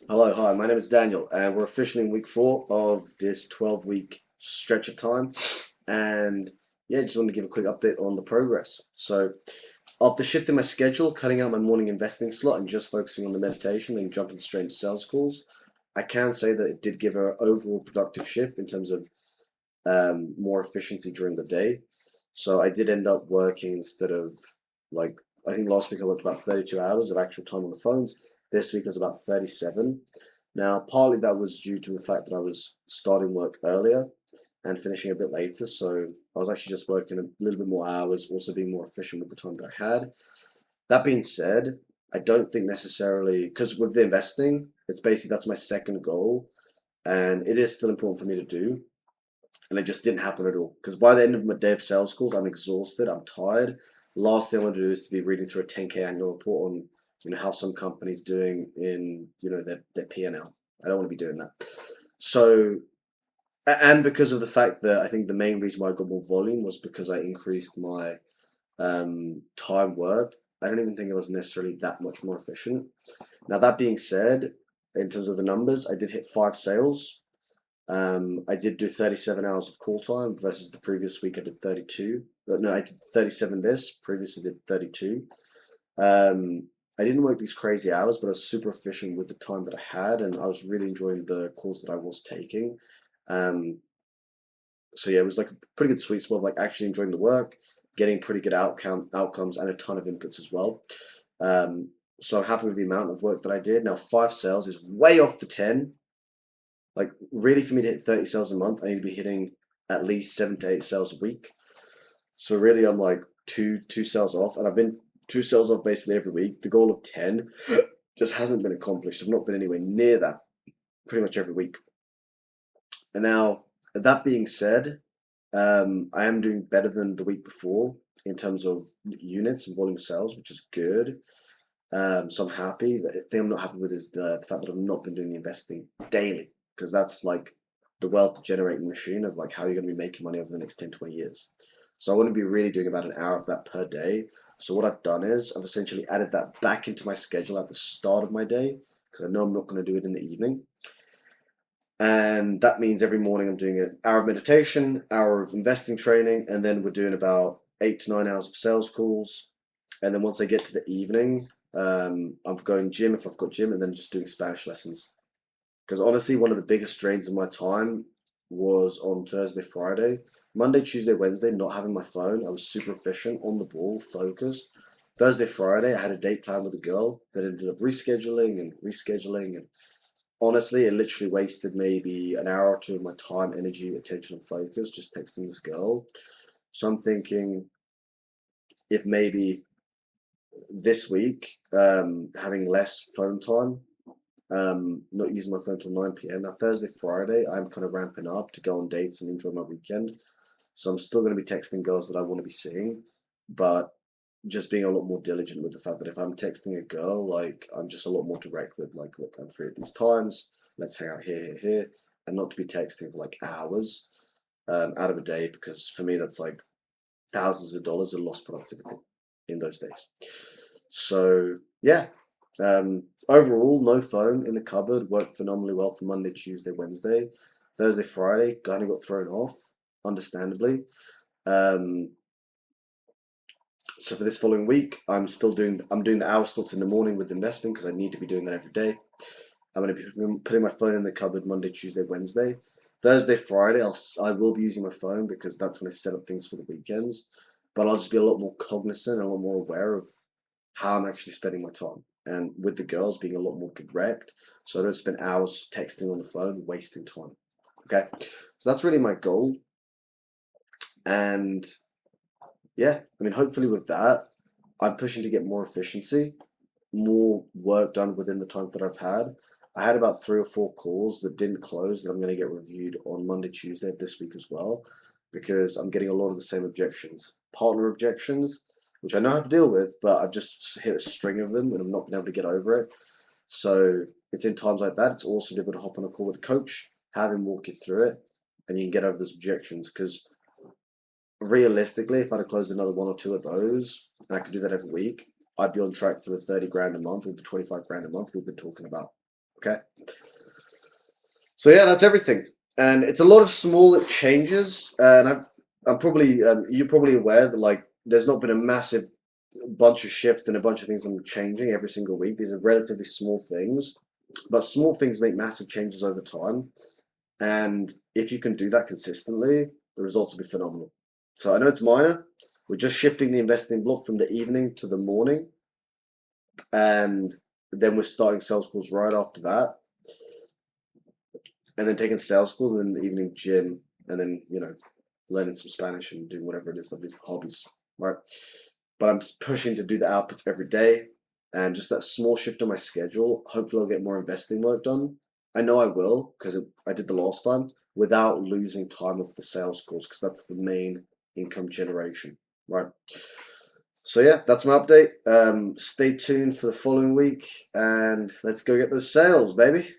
Hello, hi, my name is Daniel, and we're officially in week 4 of this 12-week stretch of time. And yeah, just wanted to give a quick update on the progress. So, after shifting my schedule, cutting out my morning investing slot, and just focusing on the meditation and jumping straight into sales calls, I can say that it did give an overall productive shift in terms of more efficiency during the day. So, I did end up working instead of like, I think last week I worked about 32 hours of actual time on the phones. This week was about 37. Now, partly that was due to the fact that I was starting work earlier and finishing a bit later, so I was actually just working a little bit more hours, also being more efficient with the time that I had. That being said, I don't think necessarily, because with the investing, it's basically that's my second goal, and it is still important for me to do, and it just didn't happen at all. Because by the end of my day of sales calls, I'm exhausted, I'm tired. Last thing I want to do is to be reading through a 10K annual report on how some company's doing in their P&L. I don't want to be doing that. So and because of the fact that I think the main reason why I got more volume was because I increased my time worked. I don't even think it was necessarily that much more efficient. Now that being said, in terms of the numbers, I did hit 5 sales. I did do 37 hours of call time versus the previous week I did 32. No, I did 37 this. Previously did 32. I didn't work these crazy hours, but I was super efficient with the time that I had, and I was really enjoying the calls that I was taking. Um, so yeah, it was like a pretty good sweet spot of like actually enjoying the work, getting pretty good outcomes, and a ton of inputs as well. Um, so I'm happy with the amount of work that I did. Now 5 sales is way off the 10. Like really, for me to hit 30 sales a month, I need to be hitting at least 7 to 8 sales a week. So really, I'm like two sales off, and I've been 2 sales off basically every week. The goal of 10 just hasn't been accomplished. I've not been anywhere near that pretty much every week. And now that being said, I am doing better than the week before in terms of units and volume sales, which is good. So I'm happy. The thing I'm not happy with is the fact that I've not been doing the investing daily, because that's like the wealth generating machine of like how you're going to be making money over the next 10, 20 years. So I want to be really doing about an hour of that per day. So what I've done is I've essentially added that back into my schedule at the start of my day, because I know I'm not going to do it in the evening. And that means every morning I'm doing an hour of meditation, hour of investing training, and then we're doing about 8 to 9 hours of sales calls. And then once I get to the evening, I'm going gym if I've got gym, and then just doing Spanish lessons. Because honestly, one of the biggest drains of my time was on Thursday, Friday, Monday, Tuesday, Wednesday, not having my phone. I was super efficient, on the ball, focused. Thursday, Friday, I had a date plan with a girl that ended up rescheduling, and honestly, it literally wasted maybe an hour or two of my time, energy, attention, and focus just texting this girl. So I'm thinking if maybe this week, having less phone time, not using my phone till 9 p.m. Now, Thursday, Friday, I'm kind of ramping up to go on dates and enjoy my weekend. So I'm still going to be texting girls that I want to be seeing, but just being a lot more diligent with the fact that if I'm texting a girl, like I'm just a lot more direct with like, look, I'm free at these times. Let's hang out here, and not to be texting for like hours out of a day, because for me that's like thousands of dollars of lost productivity in those days. So yeah, overall, no phone in the cupboard worked phenomenally well for Monday, Tuesday, Wednesday, Thursday, Friday. Kind of got thrown off, understandably. Um, so for this following week, I'm doing the hour slots in the morning with investing because I need to be doing that every day. I'm going to be putting my phone in the cupboard Monday, Tuesday, Wednesday. Thursday, Friday, I will be using my phone because that's when I set up things for the weekends. But I'll just be a lot more cognizant and a lot more aware of how I'm actually spending my time. And with the girls, being a lot more direct. So I don't spend hours texting on the phone, wasting time. Okay. So that's really my goal. And yeah, I mean, hopefully with that, I'm pushing to get more efficiency, more work done within the time that I've had. I had about 3 or 4 calls that didn't close that I'm going to get reviewed on Monday, Tuesday of this week as well, because I'm getting a lot of the same objections, partner objections, which I know how to deal with, but I've just hit a string of them and I've not been able to get over it. So it's in times like that, it's awesome to be able to hop on a call with a coach, have him walk you through it, and you can get over those objections. Because realistically, if I'd have closed another 1 or 2 of those, and I could do that every week, I'd be on track for the 30 grand a month or the 25 grand a month we've been talking about. Okay. So yeah, that's everything, and it's a lot of small changes. And I'm probably you're probably aware that like there's not been a massive bunch of shifts and a bunch of things I'm changing every single week. These are relatively small things, but small things make massive changes over time. And if you can do that consistently, the results will be phenomenal. So I know it's minor. We're just shifting the investing block from the evening to the morning, and then we're starting sales calls right after that, and then taking sales calls, and then the evening gym, and then learning some Spanish and doing whatever it is that we do for hobbies, right? But I'm just pushing to do the outputs every day, and just that small shift on my schedule. Hopefully, I'll get more investing work done. I know I will because I did the last time without losing time of the sales calls because that's the main income generation, right? So yeah, that's my update. Stay tuned for the following week, and let's go get those sales, baby.